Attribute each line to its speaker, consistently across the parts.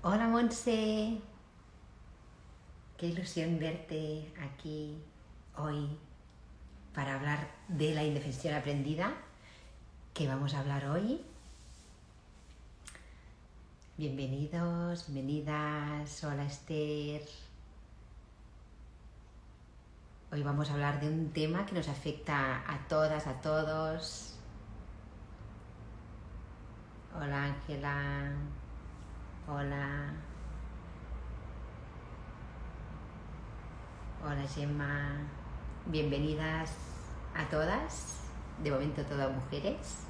Speaker 1: Hola Monse, qué ilusión verte aquí hoy para hablar de la indefensión aprendida que vamos a hablar hoy. Bienvenidos, bienvenidas, hola Esther. Hoy vamos a hablar de un tema que nos afecta a todas, a todos. Hola Ángela, hola. Hola Gemma, bienvenidas a todas, de momento todas mujeres.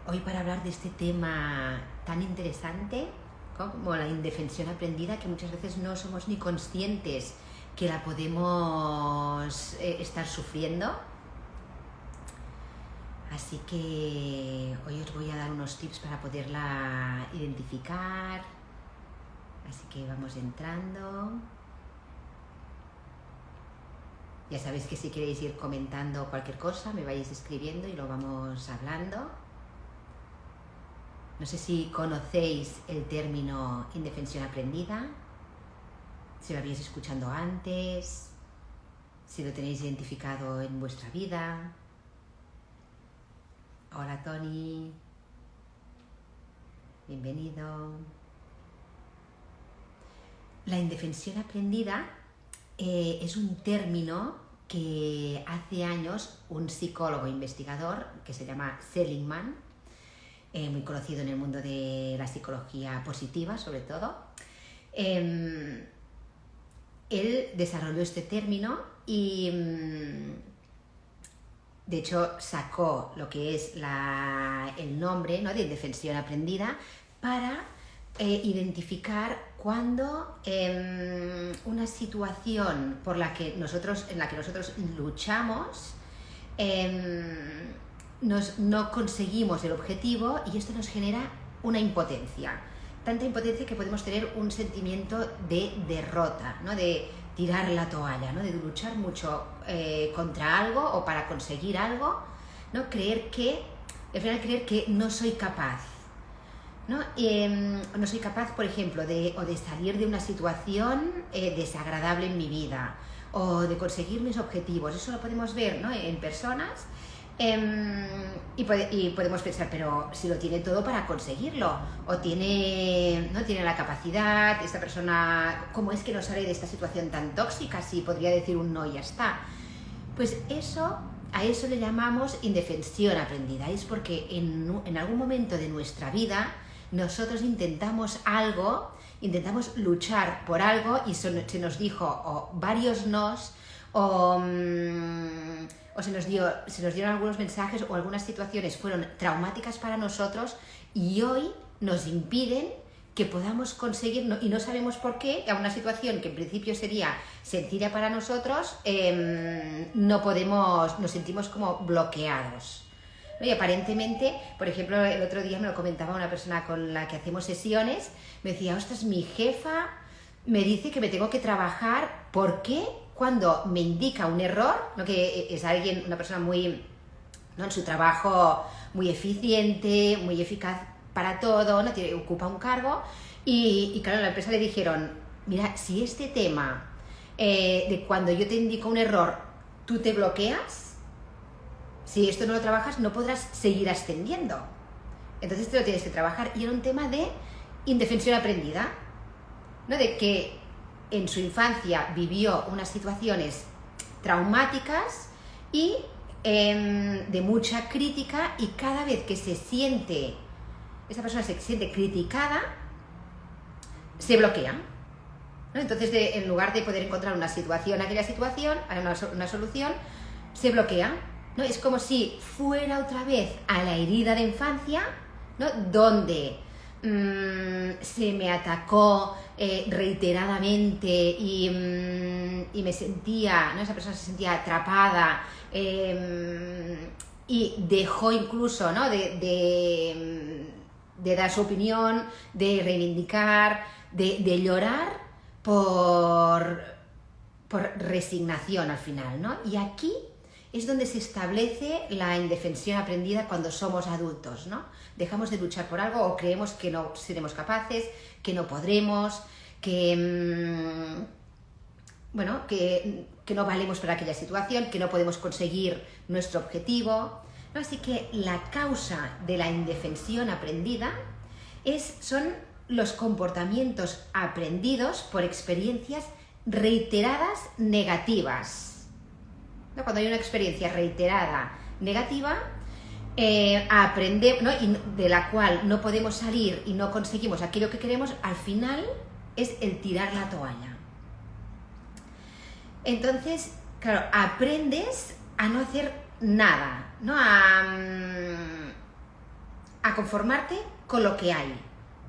Speaker 1: Hoy para hablar de este tema tan interesante como la indefensión aprendida, que muchas veces no somos ni conscientes que la podemos estar sufriendo. Así que hoy os voy a dar unos tips para poderla identificar. Así que vamos entrando. Ya sabéis que si queréis ir comentando cualquier cosa, me vais escribiendo y lo vamos hablando. No sé si conocéis el término indefensión aprendida, si lo habéis escuchado antes, si lo tenéis identificado en vuestra vida. Hola Tony, bienvenido. La indefensión aprendida es un término que hace años un psicólogo investigador que se llama Seligman, muy conocido en el mundo de la psicología positiva sobre todo, él desarrolló este término y de hecho sacó lo que es el nombre, ¿no?, de indefensión aprendida para identificar cuando una situación en la que nosotros luchamos no conseguimos el objetivo y esto nos genera una impotencia. Tanta impotencia que podemos tener un sentimiento de derrota, ¿no?, de tirar la toalla, ¿no?, de luchar mucho contra algo o para conseguir algo, ¿no?, al final creer que no soy capaz, ¿no? No soy capaz, por ejemplo, de salir de una situación desagradable en mi vida o de conseguir mis objetivos. Eso lo podemos ver, ¿no?, en personas y podemos pensar, pero si lo tiene todo para conseguirlo o no tiene la capacidad, esta persona, ¿cómo es que no sale de esta situación tan tóxica si podría decir un no y ya está? Pues a eso le llamamos indefensión aprendida. Es porque en algún momento de nuestra vida nosotros intentamos algo, intentamos luchar por algo y se nos dijo o varios nos o se nos dieron algunos mensajes o algunas situaciones fueron traumáticas para nosotros y hoy nos impiden que podamos conseguir, y no sabemos por qué, a una situación que en principio sería sencilla para nosotros, no podemos, nos sentimos como bloqueados. Y aparentemente, por ejemplo, el otro día me lo comentaba una persona con la que hacemos sesiones, me decía, ostras, mi jefa me dice que me tengo que trabajar, ¿por qué? Cuando me indica un error, ¿no?, que es una persona muy, ¿no?, en su trabajo muy eficiente, muy eficaz para todo, ¿no?, ocupa un cargo y claro, en la empresa le dijeron, mira, si este tema de cuando yo te indico un error, tú te bloqueas, si esto no lo trabajas no podrás seguir ascendiendo, entonces te lo tienes que trabajar. Y era un tema de indefensión aprendida, ¿no?, de que en su infancia vivió unas situaciones traumáticas y de mucha crítica, y cada vez que esa persona se siente criticada, se bloquea, ¿no? Entonces en lugar de poder encontrar una solución, se bloquea, ¿no? Es como si fuera otra vez a la herida de infancia, ¿no?, donde se me atacó reiteradamente y me sentía, ¿no?, esa persona se sentía atrapada y dejó incluso, ¿no?, de dar su opinión, de reivindicar, de llorar por resignación al final, ¿no? Y aquí es donde se establece la indefensión aprendida cuando somos adultos, ¿no? Dejamos de luchar por algo o creemos que no seremos capaces, que no podremos, que no valemos para aquella situación, que no podemos conseguir nuestro objetivo, ¿no? Así que la causa de la indefensión aprendida son los comportamientos aprendidos por experiencias reiteradas negativas, ¿no? Cuando hay una experiencia reiterada negativa, aprendemos, ¿no? Y de la cual no podemos salir y no conseguimos aquello que queremos, al final es el tirar la toalla. Entonces, claro, aprendes a no hacer nada, ¿no? A conformarte con lo que hay,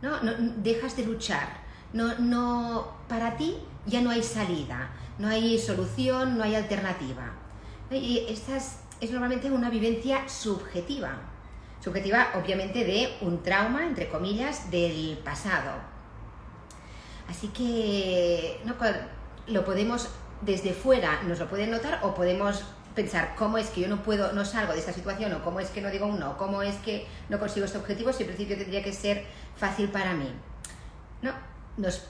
Speaker 1: ¿no? Dejas de luchar, para ti ya no hay salida, no hay solución, no hay alternativa. Y esta es normalmente una vivencia subjetiva obviamente de un trauma, entre comillas, del pasado. Así que lo podemos, desde fuera nos lo pueden notar, o podemos pensar cómo es que yo no salgo de esta situación, o cómo es que no digo un no, cómo es que no consigo este objetivo si en principio tendría que ser fácil para mí. No,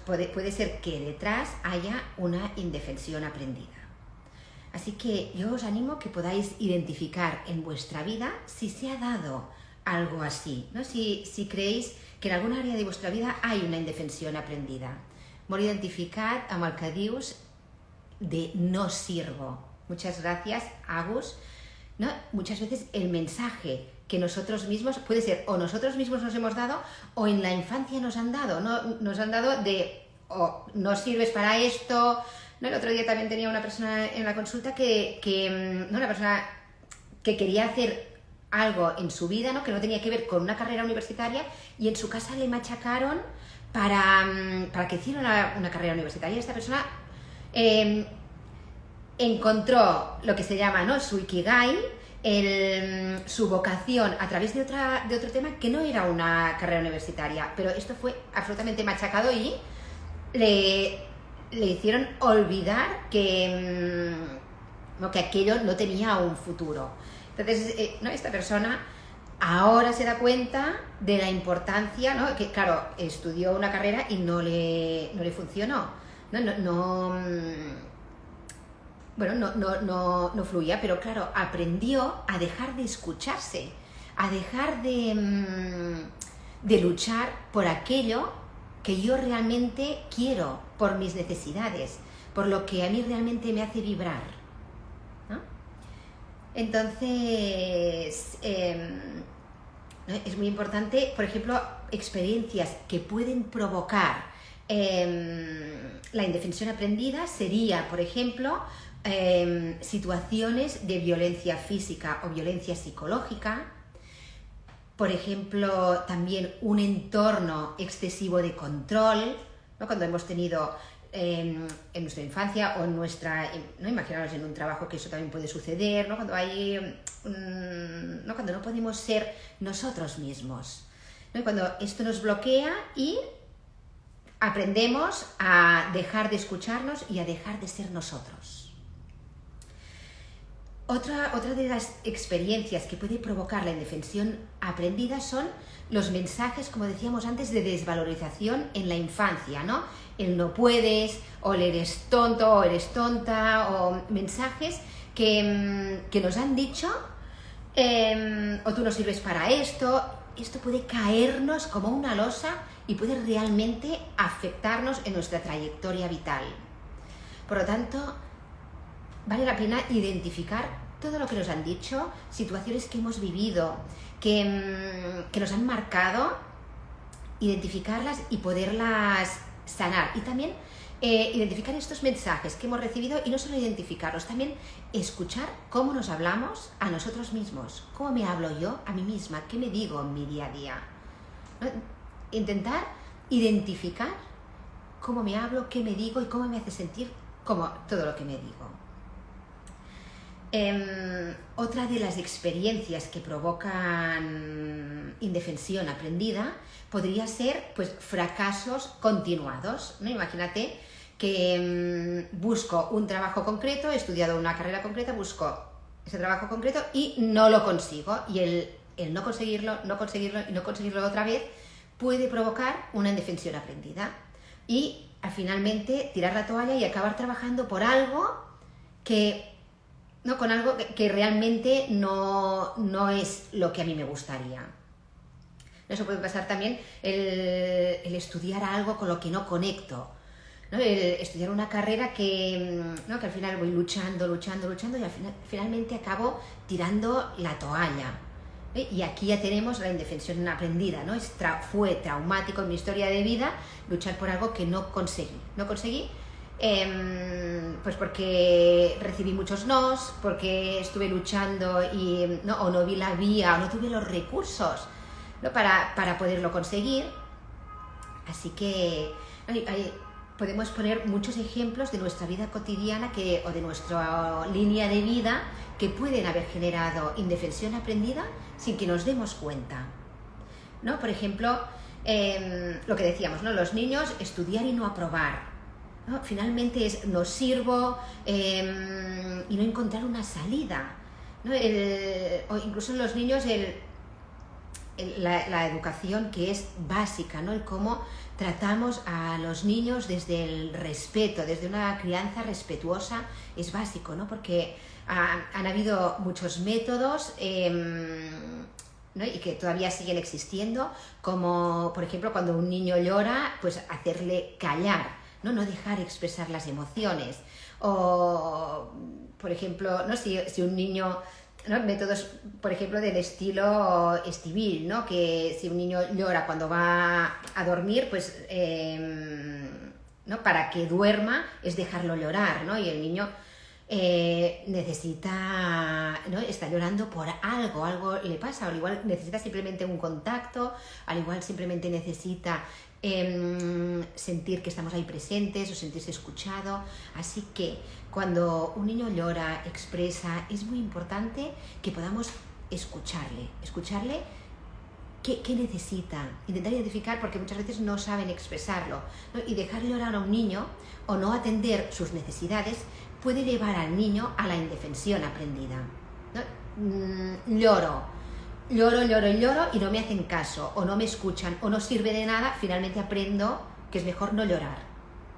Speaker 1: puede ser que detrás haya una indefensión aprendida. Así que yo os animo a que podáis identificar en vuestra vida si se ha dado algo así, ¿no? Si creéis que en alguna área de vuestra vida hay una indefensión aprendida. Molt identificat amb el que dius de no sirvo. Muchas gracias, Agus. ¿No? Muchas veces el mensaje que nosotros mismos, puede ser o nosotros mismos nos hemos dado o en la infancia nos han dado, ¿no? Nos han dado de no sirves para esto, ¿no? El otro día también tenía una persona en la consulta una persona que quería hacer algo en su vida, ¿no? Que no tenía que ver con una carrera universitaria, y en su casa le machacaron para que hiciera una carrera universitaria. Esta persona encontró lo que se llama, ¿no?, su ikigai, su vocación a través de otro tema que no era una carrera universitaria, pero esto fue absolutamente machacado y le hicieron olvidar que aquello no tenía un futuro. Entonces, esta persona ahora se da cuenta de la importancia, ¿no? Que claro, estudió una carrera y no le funcionó, no fluía, pero claro, aprendió a dejar de escucharse, a dejar de luchar por aquello que yo realmente quiero, por mis necesidades, por lo que a mí realmente me hace vibrar, ¿no? Entonces, es muy importante, por ejemplo, experiencias que pueden provocar la indefensión aprendida sería, por ejemplo, situaciones de violencia física o violencia psicológica, por ejemplo, también un entorno excesivo de control, ¿no? Cuando hemos tenido en nuestra infancia o en no imaginaros en un trabajo, que eso también puede suceder, ¿no? Cuando cuando no podemos ser nosotros mismos, ¿no? Cuando esto nos bloquea y aprendemos a dejar de escucharnos y a dejar de ser nosotros. Otra de las experiencias que puede provocar la indefensión aprendida son los mensajes, como decíamos antes, de desvalorización en la infancia, ¿no? El no puedes, o el eres tonto, o eres tonta, o mensajes que nos han dicho, o tú no sirves para esto. Esto puede caernos como una losa y puede realmente afectarnos en nuestra trayectoria vital. Por lo tanto, vale la pena identificar todo lo que nos han dicho, situaciones que hemos vivido, que nos han marcado, identificarlas y poderlas sanar. Y también identificar estos mensajes que hemos recibido, y no solo identificarlos, también escuchar cómo nos hablamos a nosotros mismos, cómo me hablo yo a mí misma, qué me digo en mi día a día, ¿no? Intentar identificar cómo me hablo, qué me digo y cómo me hace sentir todo lo que me digo. Otra de las experiencias que provocan indefensión aprendida podría ser, pues, fracasos continuados, ¿no? Imagínate que busco un trabajo concreto, he estudiado una carrera concreta, busco ese trabajo concreto y no lo consigo. Y el no conseguirlo, no conseguirlo y no conseguirlo otra vez puede provocar una indefensión aprendida. Y finalmente tirar la toalla y acabar trabajando por algo con algo que realmente no es lo que a mí me gustaría. Eso puede pasar también el estudiar algo con lo que no conecto, ¿no? El estudiar una carrera que al final voy luchando y finalmente acabo tirando la toalla. Y aquí ya tenemos la indefensión aprendida, ¿no? Fue traumático en mi historia de vida luchar por algo que no conseguí. No conseguí pues porque recibí muchos nos, porque estuve luchando o no vi la vía o no tuve los recursos, ¿no? para poderlo conseguir. Así que podemos poner muchos ejemplos de nuestra vida cotidiana o de nuestra línea de vida que pueden haber generado indefensión aprendida sin que nos demos cuenta, ¿no? Por ejemplo, lo que decíamos, ¿no? Los niños estudiar y no aprobar, ¿no? Finalmente no sirvo y no encontrar una salida, ¿no? O incluso en los niños la educación que es básica, ¿no? El cómo tratamos a los niños desde el respeto, desde una crianza respetuosa, es básico, ¿no? Porque han habido muchos métodos ¿no? Y que todavía siguen existiendo, como por ejemplo cuando un niño llora, pues hacerle callar, no dejar expresar las emociones. O por ejemplo, ¿no? si un niño, ¿no? Métodos, por ejemplo, del estilo Estivil, ¿no? Que si un niño llora cuando va a dormir, pues ¿no? Para que duerma es dejarlo llorar, ¿no? Y el niño necesita, ¿no? Está llorando por algo le pasa, o al igual necesita simplemente un contacto, al igual simplemente necesita sentir que estamos ahí presentes o sentirse escuchado. Así que cuando un niño llora, expresa, es muy importante que podamos escucharle qué necesita, intentar identificar, porque muchas veces no saben expresarlo, ¿no? Y dejar llorar a un niño o no atender sus necesidades puede llevar al niño a la indefensión aprendida, ¿no? Lloro y no me hacen caso, o no me escuchan, o no sirve de nada. Finalmente aprendo que es mejor no llorar,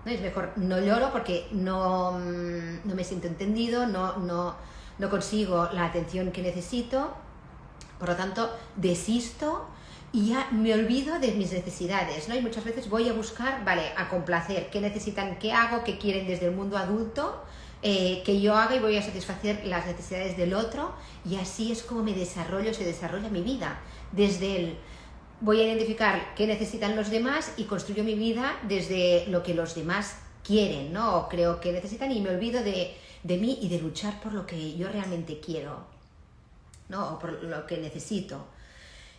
Speaker 1: ¿no? Es mejor no lloro porque no me siento entendido, no consigo la atención que necesito, por lo tanto desisto y ya me olvido de mis necesidades, ¿no? Y muchas veces voy a buscar, a complacer, qué necesitan, qué hago, qué quieren desde el mundo adulto, que yo haga, y voy a satisfacer las necesidades del otro, y así es como se desarrolla mi vida. Voy a identificar qué necesitan los demás y construyo mi vida desde lo que los demás quieren, ¿no? O creo que necesitan, y me olvido de mí y de luchar por lo que yo realmente quiero, ¿no? O por lo que necesito,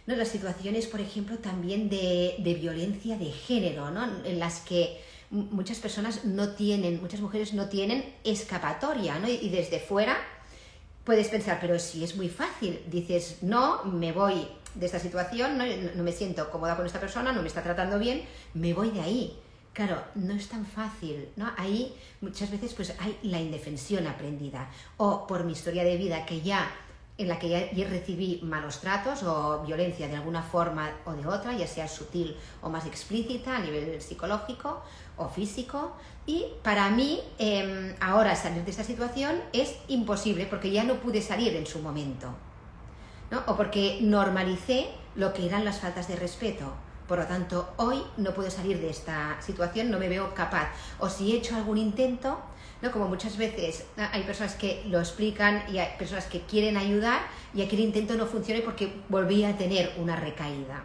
Speaker 1: ¿no? Las situaciones, por ejemplo, también de violencia de género, ¿no? En las que muchas mujeres no tienen escapatoria, ¿no? Y desde fuera puedes pensar, pero si es muy fácil, dices, no, me voy de esta situación, no me siento cómoda con esta persona, no me está tratando bien, me voy de ahí. Claro, no es tan fácil, ¿no? Ahí muchas veces pues hay la indefensión aprendida, o por mi historia de vida en la que ya recibí malos tratos o violencia de alguna forma o de otra, ya sea sutil o más explícita a nivel psicológico o físico, y para mí ahora salir de esta situación es imposible porque ya no pude salir en su momento, ¿no? O porque normalicé lo que eran las faltas de respeto. Por lo tanto, hoy no puedo salir de esta situación, no me veo capaz. O si he hecho algún intento, ¿no? Como muchas veces hay personas que lo explican y hay personas que quieren ayudar, y aquel intento no funciona porque volví a tener una recaída.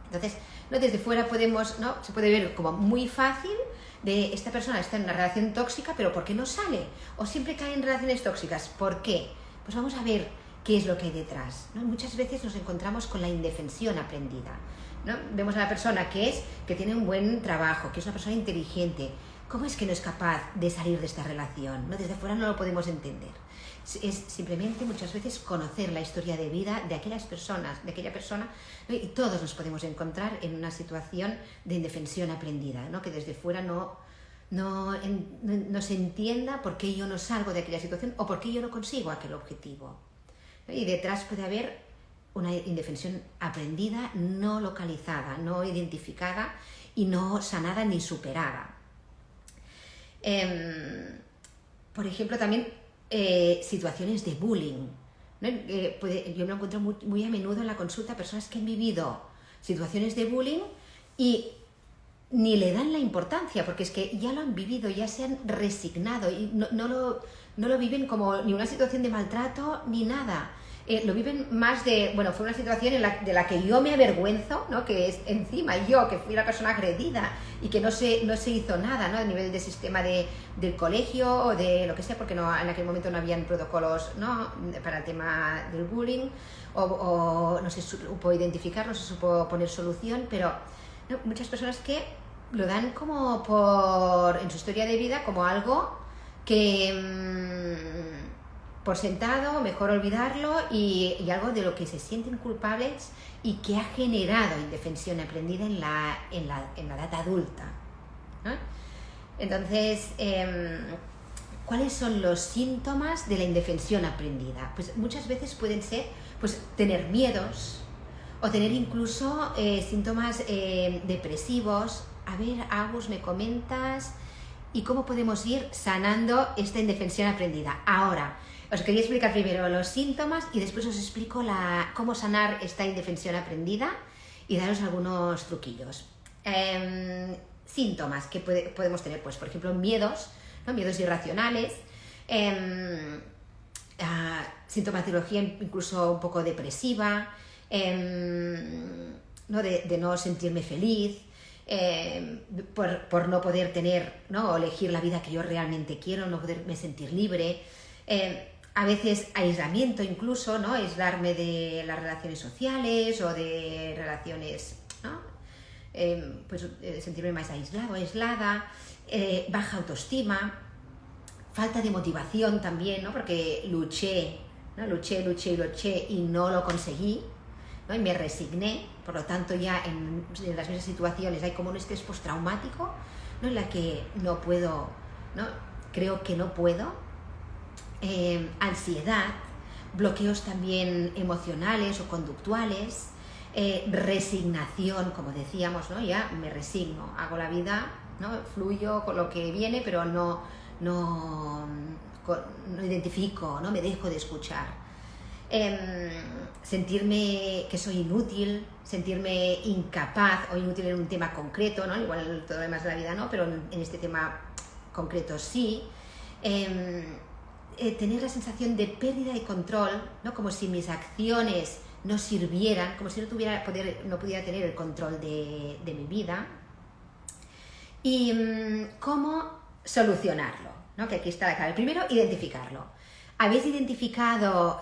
Speaker 1: Entonces, ¿no? Desde fuera se puede ver como muy fácil de esta persona está en una relación tóxica, pero ¿por qué no sale? O siempre cae en relaciones tóxicas, ¿por qué? Pues vamos a ver qué es lo que hay detrás, ¿no? Muchas veces nos encontramos con la indefensión aprendida, ¿no? Vemos a la persona que tiene un buen trabajo, que es una persona inteligente. ¿Cómo es que no es capaz de salir de esta relación? ¿No? Desde fuera no lo podemos entender. Es simplemente muchas veces conocer la historia de vida de aquella persona, ¿no? Y todos nos podemos encontrar en una situación de indefensión aprendida, ¿no? Que desde fuera no no se entienda por qué yo no salgo de aquella situación o por qué yo no consigo aquel objetivo. Y detrás puede haber una indefensión aprendida, no localizada, no identificada y no sanada ni superada. Por ejemplo, también situaciones de bullying, ¿no? Yo me lo encuentro muy a menudo en la consulta, personas que han vivido situaciones de bullying y ni le dan la importancia, porque es que ya lo han vivido, ya se han resignado y no lo viven como ni una situación de maltrato ni nada. Lo viven más de, bueno, fue una situación de la que yo me avergüenzo, ¿no? Que es encima yo, que fui la persona agredida y que no se hizo nada, ¿no? A nivel del sistema del colegio o de lo que sea, porque en aquel momento no habían protocolos, ¿no? Para el tema del bullying o no se supo identificar, no se supo poner solución, pero ¿no? Muchas personas que lo dan como en su historia de vida como algo que por sentado, mejor olvidarlo y algo de lo que se sienten culpables y que ha generado indefensión aprendida en la edad adulta, ¿no? Entonces, ¿cuáles son los síntomas de la indefensión aprendida? Pues muchas veces pueden ser pues, tener miedos o tener incluso síntomas depresivos. A ver, Agus, me comentas, ¿y cómo podemos ir sanando esta indefensión aprendida? Ahora, os quería explicar primero los síntomas y después os explico cómo sanar esta indefensión aprendida y daros algunos truquillos. Síntomas que podemos tener, pues por ejemplo, miedos, ¿no? Miedos irracionales, sintomatología incluso un poco depresiva, ¿no? De no sentirme feliz, por no poder tener, ¿no? O elegir la vida que yo realmente quiero, no poderme sentir libre. A veces aislamiento incluso, ¿no? Aislarme de las relaciones sociales o de relaciones, ¿no? Sentirme más aislado, aislada, baja autoestima, falta de motivación también, ¿no? Porque luché y no lo conseguí, ¿no? Y me resigné, por lo tanto ya en las mismas situaciones hay como un estrés postraumático, ¿no? En la que no puedo, ¿no? Creo que no puedo. Ansiedad, bloqueos también emocionales o conductuales, resignación, como decíamos, ¿no? Ya me resigno, hago la vida, ¿no? Fluyo con lo que viene, pero no identifico, no me dejo de escuchar. Sentirme que soy inútil, sentirme incapaz o inútil en un tema concreto, ¿no? Igual todo lo demás de la vida no, pero en este tema concreto sí. Tener la sensación de pérdida de control, ¿no? Como si mis acciones no sirvieran, como si no pudiera tener el control de mi vida. Y cómo solucionarlo, ¿no? Que aquí está la clave. Primero, identificarlo. ¿Habéis identificado,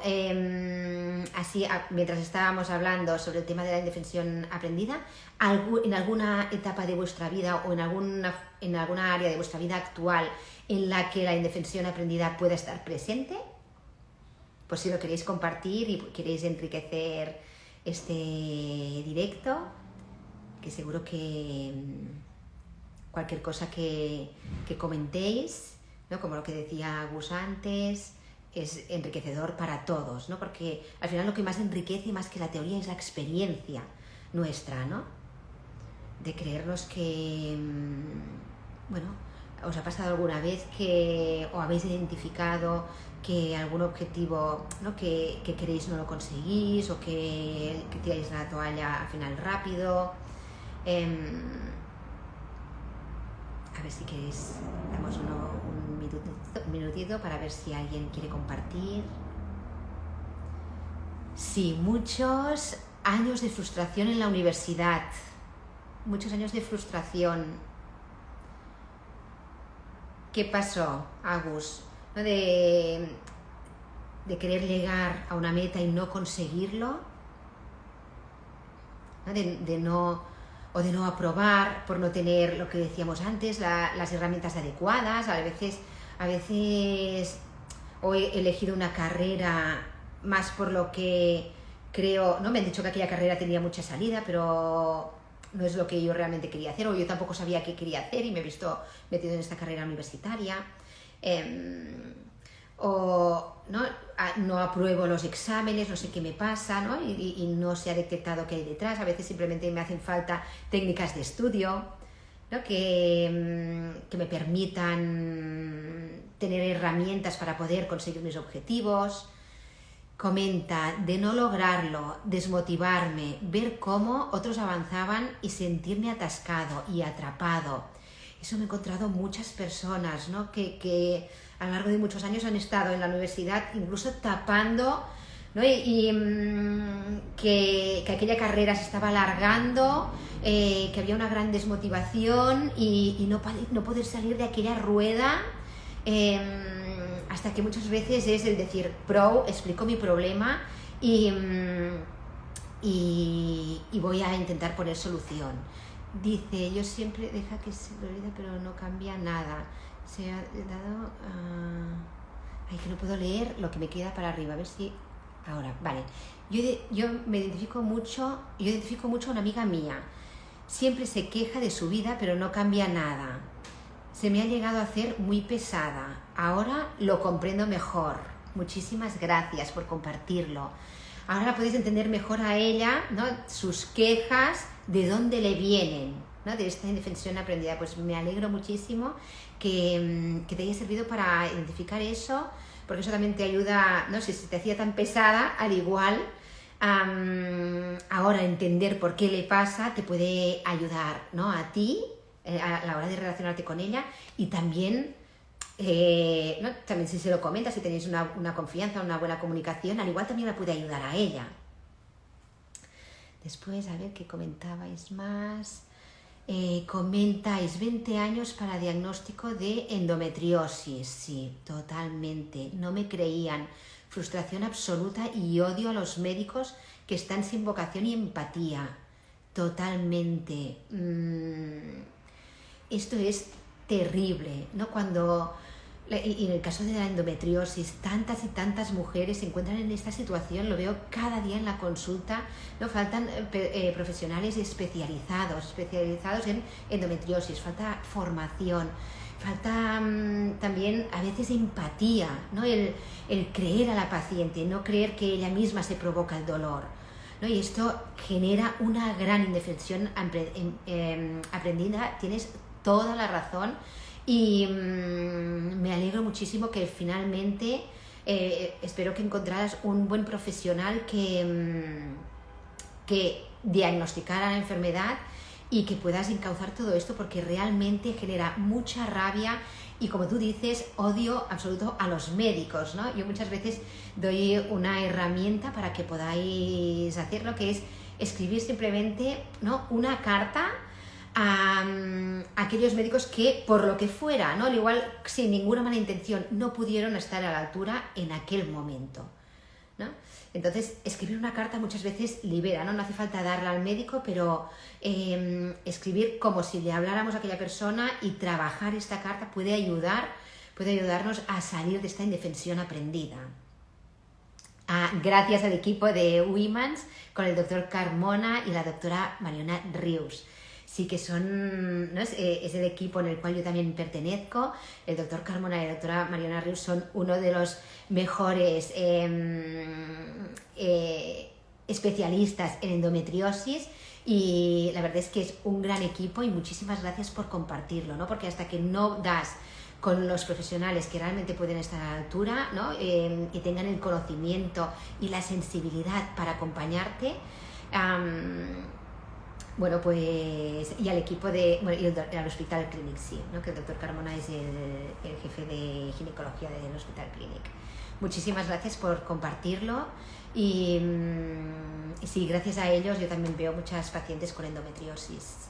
Speaker 1: así mientras estábamos hablando sobre el tema de la indefensión aprendida, en alguna etapa de vuestra vida o en alguna área de vuestra vida actual en la que la indefensión aprendida pueda estar presente? Pues si lo queréis compartir y queréis enriquecer este directo, que seguro que cualquier cosa que comentéis, ¿no? Como lo que decía Gus antes, es enriquecedor para todos, ¿no? Porque al final lo que más enriquece, más que la teoría, es la experiencia nuestra, ¿no? De creernos que, bueno, ¿os ha pasado alguna vez o habéis identificado que algún objetivo, ¿no? que queréis no lo conseguís o que tiráis la toalla al final rápido? A ver si queréis, damos un minutito para ver si alguien quiere compartir. Sí, muchos años de frustración en la universidad, muchos años de frustración. ¿Qué pasó, Agus? ¿No? De querer llegar a una meta y no conseguirlo, ¿no? De no aprobar por no tener, lo que decíamos antes, las herramientas adecuadas. A veces o he elegido una carrera más por lo que creo, ¿no? Me han dicho que aquella carrera tenía mucha salida, pero no es lo que yo realmente quería hacer, o yo tampoco sabía qué quería hacer y me he visto metido en esta carrera universitaria. O no apruebo los exámenes, no sé qué me pasa, ¿no? Y no se ha detectado qué hay detrás. A veces simplemente me hacen falta técnicas de estudio, ¿no? que me permitan tener herramientas para poder conseguir mis objetivos. Comenta de no lograrlo, desmotivarme, ver cómo otros avanzaban y sentirme atascado y atrapado. Eso me he encontrado muchas personas, ¿no? que a lo largo de muchos años han estado en la universidad incluso tapando, ¿no? Que aquella carrera se estaba alargando, que había una gran desmotivación y no poder salir de aquella rueda, hasta que muchas veces es el decir, explico mi problema y voy a intentar poner solución. Dice, yo siempre deja que se lo olvide, pero no cambia nada. Se ha dado... Ay, que no puedo leer lo que me queda para arriba, a ver si... Ahora, vale. Yo me identifico mucho a una amiga mía. Siempre se queja de su vida, pero no cambia nada. Se me ha llegado a hacer muy pesada. Ahora lo comprendo mejor. Muchísimas gracias por compartirlo. Ahora podéis entender mejor a ella, ¿no? Sus quejas, de dónde le vienen, ¿no? De esta indefensión aprendida. Pues me alegro muchísimo que te haya servido para identificar eso, porque eso también te ayuda, ¿no? Si se te hacía tan pesada, al igual, ahora entender por qué le pasa te puede ayudar, ¿no? A ti, a la hora de relacionarte con ella, y también, ¿no? También si se lo comentas, si tenéis una confianza, una buena comunicación, al igual también la puede ayudar a ella. Después, a ver qué comentabais más. Comentáis 20 años para diagnóstico de endometriosis. Sí, totalmente. No me creían. Frustración absoluta y odio a los médicos que están sin vocación y empatía. Totalmente. Esto es terrible, ¿no? Y en el caso de la endometriosis, tantas y tantas mujeres se encuentran en esta situación, lo veo cada día en la consulta, ¿no? Faltan profesionales especializados en endometriosis, falta formación, falta también a veces empatía, ¿no? El creer a la paciente, no creer que ella misma se provoca el dolor, ¿no? Y esto genera una gran indefensión aprendida, tienes toda la razón. Y me alegro muchísimo que finalmente, espero que encontraras un buen profesional que diagnosticara la enfermedad y que puedas encauzar todo esto, porque realmente genera mucha rabia y, como tú dices, odio absoluto a los médicos, ¿no? Yo muchas veces doy una herramienta para que podáis hacerlo, que es escribir simplemente, ¿no? Una carta a aquellos médicos que, por lo que fuera, ¿no? Al igual, sin ninguna mala intención, no pudieron estar a la altura en aquel momento, ¿no? Entonces, escribir una carta muchas veces libera, ¿no? No hace falta darla al médico, pero escribir como si le habláramos a aquella persona y trabajar esta carta puede ayudarnos a salir de esta indefensión aprendida. Gracias al equipo de Women's, con el doctor Carmona y la doctora Mariona Rius. Sí que son, ¿no? Es el equipo en el cual yo también pertenezco. El doctor Carmona y la doctora Mariona Rius son uno de los mejores especialistas en endometriosis, y la verdad es que es un gran equipo, y muchísimas gracias por compartirlo, ¿no? Porque hasta que no das con los profesionales que realmente pueden estar a la altura, ¿no? Y tengan el conocimiento y la sensibilidad para acompañarte, bueno, pues, y al equipo y al Hospital Clinic, sí, ¿no? Que el doctor Carmona es el jefe de ginecología del Hospital Clinic. Muchísimas gracias por compartirlo, y sí, gracias a ellos yo también veo muchas pacientes con endometriosis.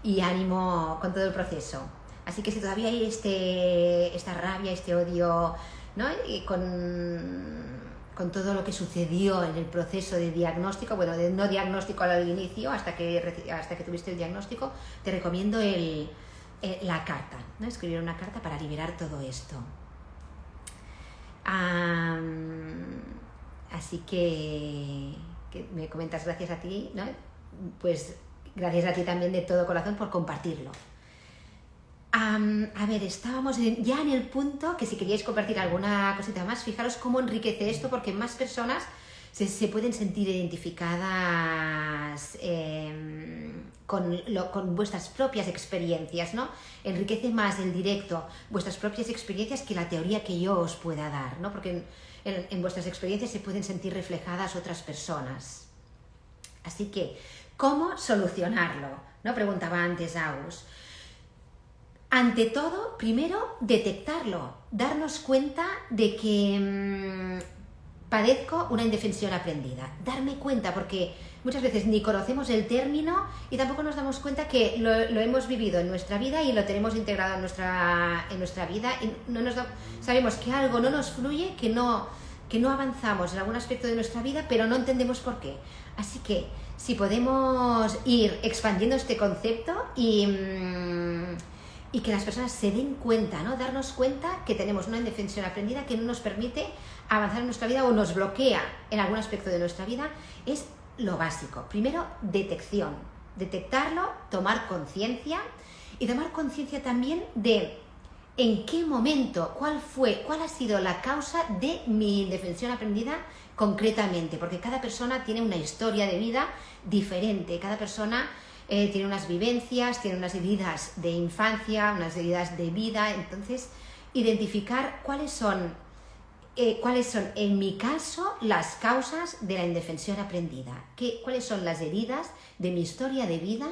Speaker 1: Y ánimo con todo el proceso. Así que si todavía hay esta rabia, este odio, ¿no? Y con todo lo que sucedió en el proceso de diagnóstico, bueno, de no diagnóstico al inicio, hasta que tuviste el diagnóstico, te recomiendo la carta, ¿no? Escribir una carta para liberar todo esto. Así que me comentas, gracias a ti, ¿no? Pues gracias a ti también de todo corazón por compartirlo. A ver, estábamos ya en el punto que si queríais compartir alguna cosita más, fijaros cómo enriquece esto, porque más personas se pueden sentir identificadas con vuestras propias experiencias, ¿no? Enriquece más el directo vuestras propias experiencias que la teoría que yo os pueda dar, ¿no? Porque en vuestras experiencias se pueden sentir reflejadas otras personas. Así que, ¿cómo solucionarlo?, ¿no? Preguntaba antes Agus. Ante todo, primero, detectarlo, darnos cuenta de que padezco una indefensión aprendida. Darme cuenta, porque muchas veces ni conocemos el término y tampoco nos damos cuenta que lo hemos vivido en nuestra vida y lo tenemos integrado en nuestra vida y sabemos que algo no nos fluye, que no avanzamos en algún aspecto de nuestra vida, pero no entendemos por qué. Así que, si podemos ir expandiendo este concepto y que las personas se den cuenta, ¿no? Darnos cuenta que tenemos una indefensión aprendida que no nos permite avanzar en nuestra vida o nos bloquea en algún aspecto de nuestra vida, es lo básico. Primero, detección. Detectarlo, tomar conciencia y tomar conciencia también de en qué momento, cuál ha sido la causa de mi indefensión aprendida concretamente, porque cada persona tiene una historia de vida diferente, cada persona tiene unas vivencias, tiene unas heridas de infancia, unas heridas de vida. Entonces, identificar cuáles son en mi caso las causas de la indefensión aprendida, cuáles son las heridas de mi historia de vida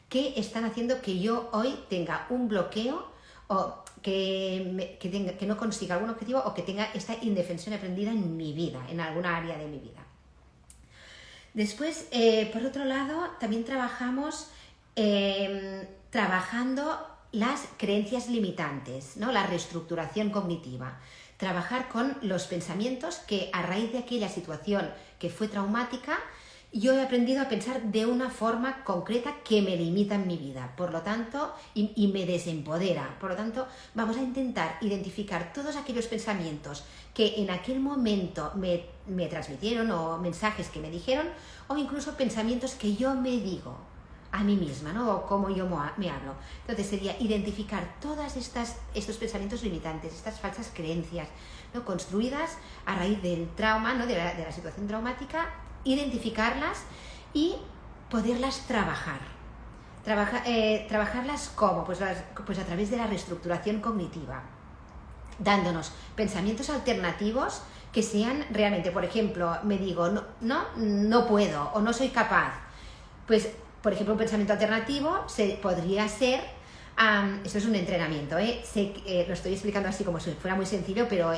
Speaker 1: que están haciendo que yo hoy tenga un bloqueo o que no consiga algún objetivo o que tenga esta indefensión aprendida en mi vida, en alguna área de mi vida. Después, por otro lado, también trabajamos trabajando las creencias limitantes, ¿no? La reestructuración cognitiva. Trabajar con los pensamientos que a raíz de aquella situación que fue traumática, yo he aprendido a pensar de una forma concreta que me limita en mi vida, por lo tanto, y me desempodera. Por lo tanto, vamos a intentar identificar todos aquellos pensamientos que en aquel momento me transmitieron o mensajes que me dijeron, o incluso pensamientos que yo me digo a mí misma, ¿no? O cómo yo me hablo. Entonces sería identificar todos estos pensamientos limitantes, estas falsas creencias, ¿no? Construidas a raíz del trauma, ¿no? de la situación traumática, identificarlas y poderlas trabajar. Trabajarlas ¿cómo? Pues a través de la reestructuración cognitiva, dándonos pensamientos alternativos que sean realmente, por ejemplo, me digo, no puedo o no soy capaz. Pues, por ejemplo, un pensamiento alternativo podría ser, esto es un entrenamiento, lo estoy explicando así como si fuera muy sencillo, pero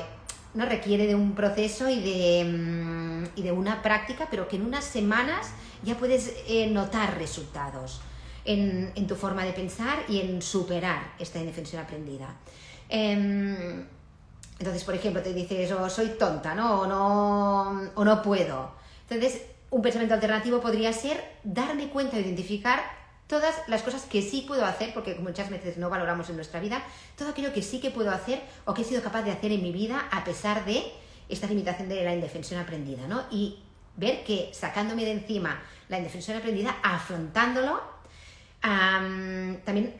Speaker 1: no requiere de un proceso y de una práctica, pero que en unas semanas ya puedes notar resultados en tu forma de pensar y en superar esta indefensión aprendida. Entonces, por ejemplo, te dices, soy tonta, ¿no? O no puedo. Entonces, un pensamiento alternativo podría ser darme cuenta de identificar todas las cosas que sí puedo hacer, porque muchas veces no valoramos en nuestra vida, todo aquello que sí que puedo hacer o que he sido capaz de hacer en mi vida a pesar de esta limitación de la indefensión aprendida, ¿no? Y ver que sacándome de encima la indefensión aprendida, afrontándolo, también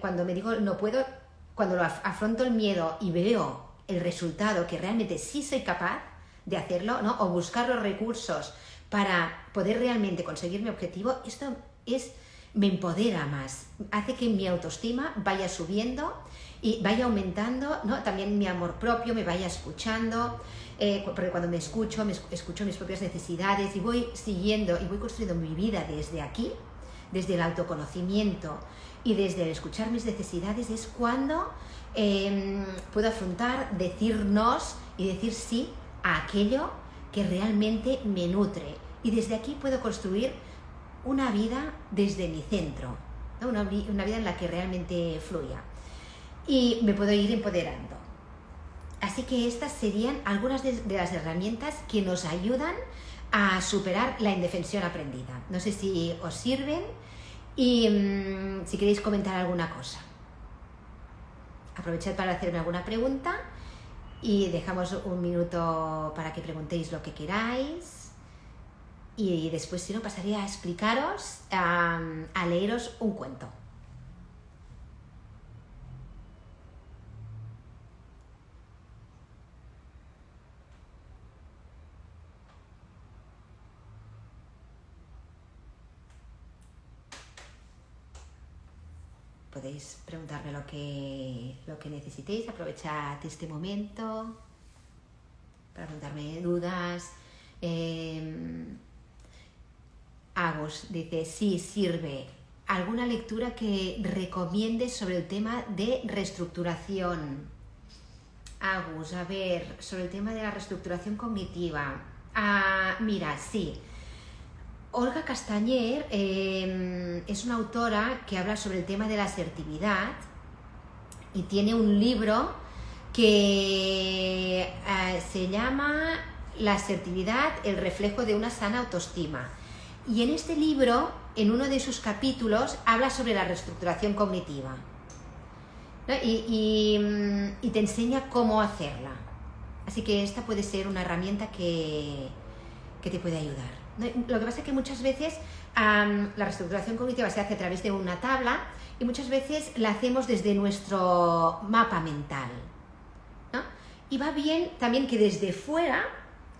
Speaker 1: cuando me digo no puedo, cuando afronto el miedo y veo el resultado que realmente sí soy capaz de hacerlo, ¿no? O buscar los recursos para poder realmente conseguir mi objetivo, esto me empodera más, hace que mi autoestima vaya subiendo y vaya aumentando, ¿no? También mi amor propio, me vaya escuchando, porque cuando me escucho mis propias necesidades y voy siguiendo y voy construyendo mi vida desde aquí, desde el autoconocimiento y desde el escuchar mis necesidades, es cuando puedo afrontar, decirnos y decir sí a aquello que realmente me nutre. Y desde aquí puedo construir una vida desde mi centro, ¿no? Una vida en la que realmente fluya. Y me puedo ir empoderando. Así que estas serían algunas de las herramientas que nos ayudan a superar la indefensión aprendida. No sé si os sirven y si queréis comentar alguna cosa. Aprovechad para hacerme alguna pregunta y dejamos un minuto para que preguntéis lo que queráis. Y después, si no, pasaría a explicaros, a leeros un cuento. Podéis preguntarme lo que necesitéis, aprovechad este momento para preguntarme dudas. Agus dice, sí, sirve. ¿Alguna lectura que recomiendes sobre el tema de reestructuración? Agus, a ver, sobre el tema de la reestructuración cognitiva. Mira, sí. Olga Castañer es una autora que habla sobre el tema de la asertividad y tiene un libro que se llama La asertividad, el reflejo de una sana autoestima. Y en este libro, en uno de sus capítulos, habla sobre la reestructuración cognitiva, ¿no? Y te enseña cómo hacerla. Así que esta puede ser una herramienta que te puede ayudar. Lo que pasa es que muchas veces la reestructuración cognitiva se hace a través de una tabla y muchas veces la hacemos desde nuestro mapa mental, ¿no? Y va bien también que desde fuera,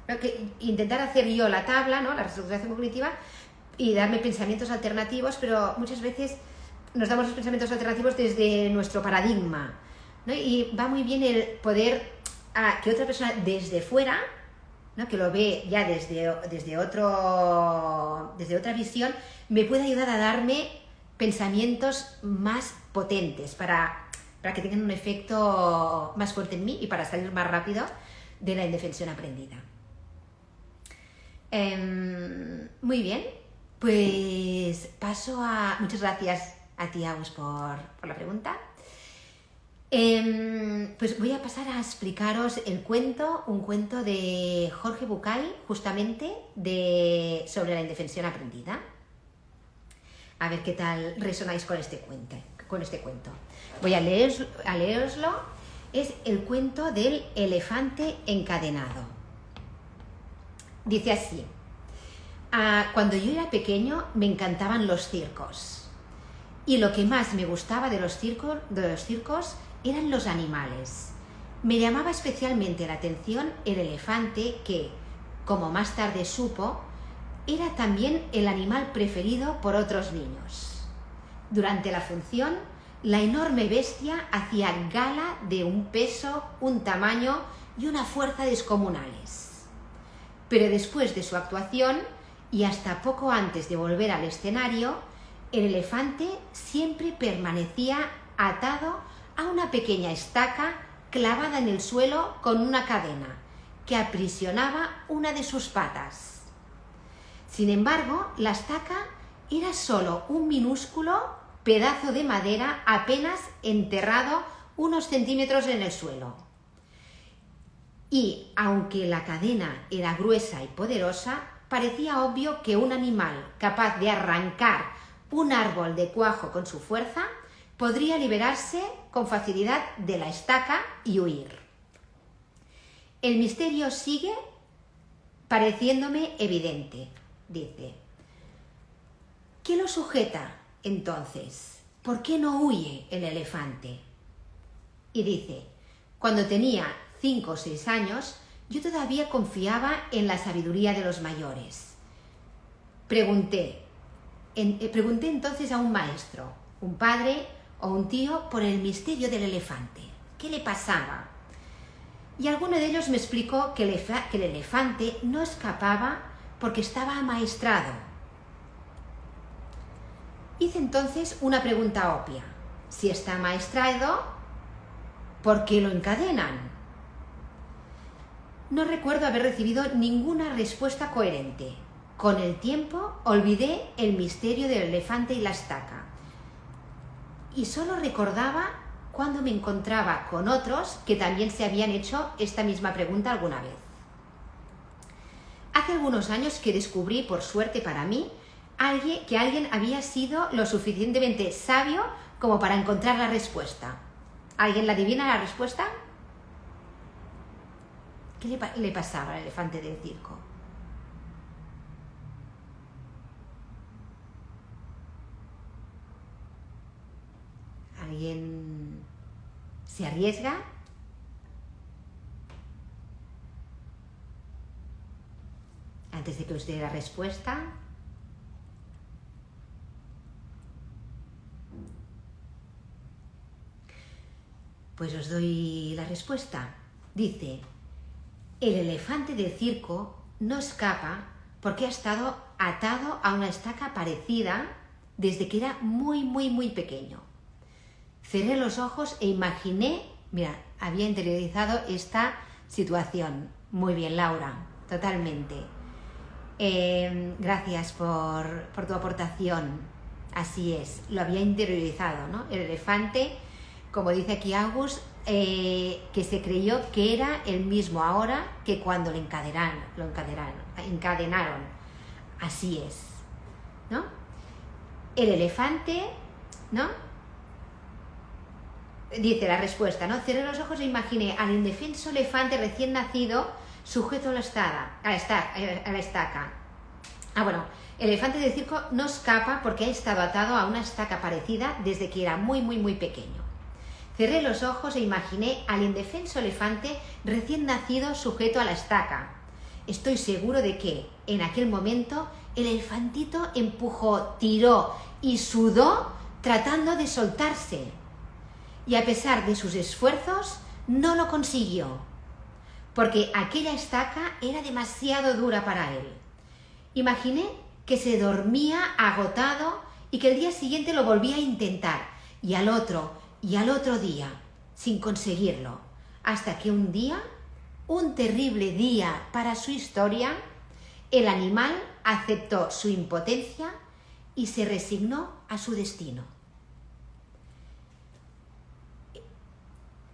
Speaker 1: ¿no? Que intentar hacer yo la tabla, ¿no? La reestructuración cognitiva, y darme pensamientos alternativos, pero muchas veces nos damos los pensamientos alternativos desde nuestro paradigma, ¿no? Y va muy bien el poder que otra persona desde fuera, ¿no? Que lo ve ya desde otra visión, me puede ayudar a darme pensamientos más potentes para que tengan un efecto más fuerte en mí y para salir más rápido de la indefensión aprendida. Muy bien, pues paso a... Muchas gracias a ti, Agus, por la pregunta. Pues voy a pasar a explicaros un cuento de Jorge Bucay, justamente sobre la indefensión aprendida. A ver qué tal resonáis con este cuento. Voy a leeroslo. Es el cuento del elefante encadenado. Dice así: cuando yo era pequeño me encantaban los circos. Y lo que más me gustaba de los circos eran los animales. Me llamaba especialmente la atención el elefante que, como más tarde supo, era también el animal preferido por otros niños. Durante la función, la enorme bestia hacía gala de un peso, un tamaño y una fuerza descomunales. Pero después de su actuación, y hasta poco antes de volver al escenario, el elefante siempre permanecía atado a una pequeña estaca clavada en el suelo con una cadena que aprisionaba una de sus patas. Sin embargo, la estaca era solo un minúsculo pedazo de madera apenas enterrado unos centímetros en el suelo. Y, aunque la cadena era gruesa y poderosa, parecía obvio que un animal capaz de arrancar un árbol de cuajo con su fuerza podría liberarse con facilidad de la estaca y huir. El misterio sigue pareciéndome evidente, dice. ¿Qué lo sujeta entonces? ¿Por qué no huye el elefante? Y dice, cuando tenía 5 o 6 años, yo todavía confiaba en la sabiduría de los mayores. Pregunté entonces a un maestro, un padre o un tío por el misterio del elefante. ¿Qué le pasaba? Y alguno de ellos me explicó que el elefante no escapaba porque estaba amaestrado. Hice entonces una pregunta obvia. Si está amaestrado, ¿por qué lo encadenan? No recuerdo haber recibido ninguna respuesta coherente. Con el tiempo olvidé el misterio del elefante y la estaca. Y solo recordaba cuando me encontraba con otros que también se habían hecho esta misma pregunta alguna vez. Hace algunos años que descubrí, por suerte para mí, que alguien había sido lo suficientemente sabio como para encontrar la respuesta. ¿Alguien la adivina la respuesta? ¿Qué le pasaba al elefante del circo? ¿Alguien se arriesga? Antes de que os dé la respuesta. Pues os doy la respuesta. Dice, el elefante del circo no escapa porque ha estado atado a una estaca parecida desde que era muy pequeño. Cerré los ojos e imaginé, mira, había interiorizado esta situación. Muy bien, Laura, totalmente. Gracias por tu aportación. Así es, lo había interiorizado, ¿no? El elefante, como dice aquí Agus, que se creyó que era el mismo ahora que cuando lo encadenaron. Así es, ¿no? El elefante, ¿no? Dice la respuesta, ¿no? Cerré los ojos e imaginé al indefenso elefante recién nacido sujeto a la estaca. Bueno, el elefante del circo no escapa porque ha estado atado a una estaca parecida desde que era muy pequeño. Cerré los ojos e imaginé al indefenso elefante recién nacido sujeto a la estaca. Estoy seguro de que, en aquel momento, el elefantito empujó, tiró y sudó tratando de soltarse. Y a pesar de sus esfuerzos, no lo consiguió, porque aquella estaca era demasiado dura para él. Imaginé que se dormía agotado y que el día siguiente lo volvía a intentar, y al otro día, sin conseguirlo, hasta que un día, un terrible día para su historia, el animal aceptó su impotencia y se resignó a su destino.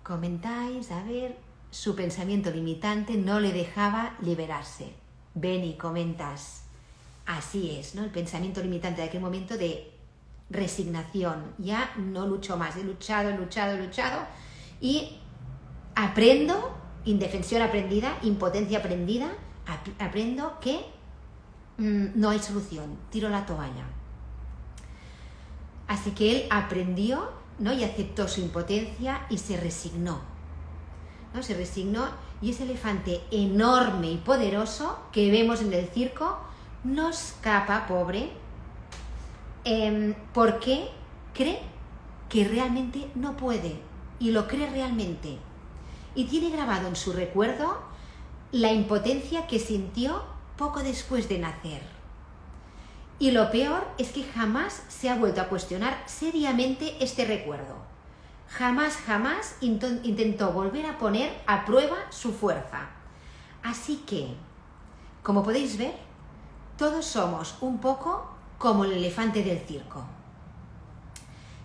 Speaker 1: Comentáis, a ver, su pensamiento limitante no le dejaba liberarse. Beni, comentas, así es, ¿no? El pensamiento limitante de aquel momento de resignación, ya no lucho más, he luchado y aprendo, indefensión aprendida, impotencia aprendida, aprendo que no hay solución, tiro la toalla. Así que él aprendió, ¿no? Y aceptó su impotencia y se resignó, ¿no? Se resignó, y ese elefante enorme y poderoso que vemos en el circo no escapa, pobre, porque cree que realmente no puede, y lo cree realmente, y tiene grabado en su recuerdo la impotencia que sintió poco después de nacer. Y lo peor es que jamás se ha vuelto a cuestionar seriamente este recuerdo. Jamás intentó volver a poner a prueba su fuerza. Así que, como podéis ver, todos somos un poco como el elefante del circo.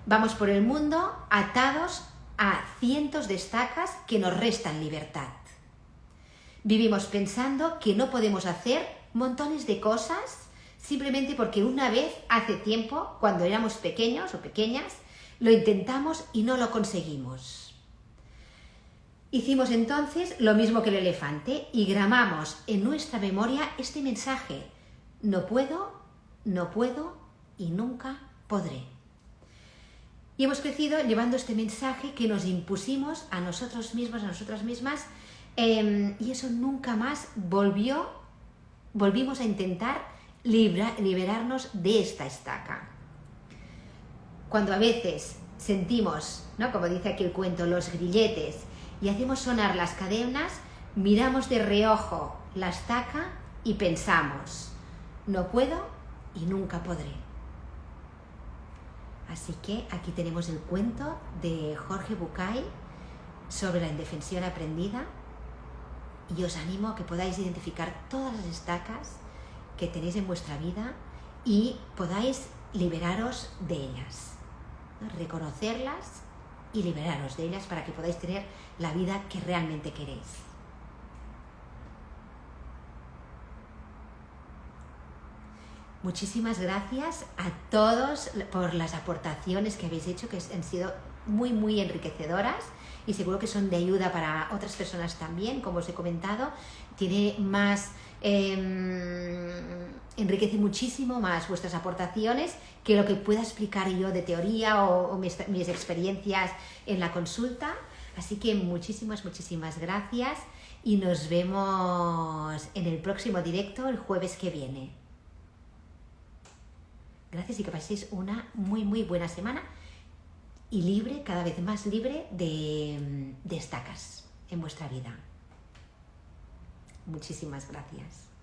Speaker 1: Vamos por el mundo atados a cientos de estacas que nos restan libertad. Vivimos pensando que no podemos hacer montones de cosas simplemente porque una vez, hace tiempo, cuando éramos pequeños o pequeñas, lo intentamos y no lo conseguimos. Hicimos entonces lo mismo que el elefante y grabamos en nuestra memoria este mensaje: no puedo y nunca podré. Y hemos crecido llevando este mensaje que nos impusimos a nosotros mismos, a nosotras mismas, y eso nunca más volvimos a intentar liberarnos de esta estaca. Cuando a veces sentimos, ¿no?, como dice aquí el cuento, los grilletes, y hacemos sonar las cadenas, miramos de reojo la estaca y pensamos: no puedo y nunca podré. Así que aquí tenemos el cuento de Jorge Bucay sobre la indefensión aprendida, y os animo a que podáis identificar todas las estacas que tenéis en vuestra vida y podáis liberaros de ellas, ¿no? Reconocerlas y liberaros de ellas para que podáis tener la vida que realmente queréis. Muchísimas gracias a todos por las aportaciones que habéis hecho, que han sido muy enriquecedoras, y seguro que son de ayuda para otras personas también. Como os he comentado, tiene más enriquece muchísimo más vuestras aportaciones que lo que pueda explicar yo de teoría o mis experiencias en la consulta. Así que muchísimas gracias y nos vemos en el próximo directo el jueves que viene. Gracias y que paséis una muy buena semana y libre, cada vez más libre de estacas en vuestra vida. Muchísimas gracias.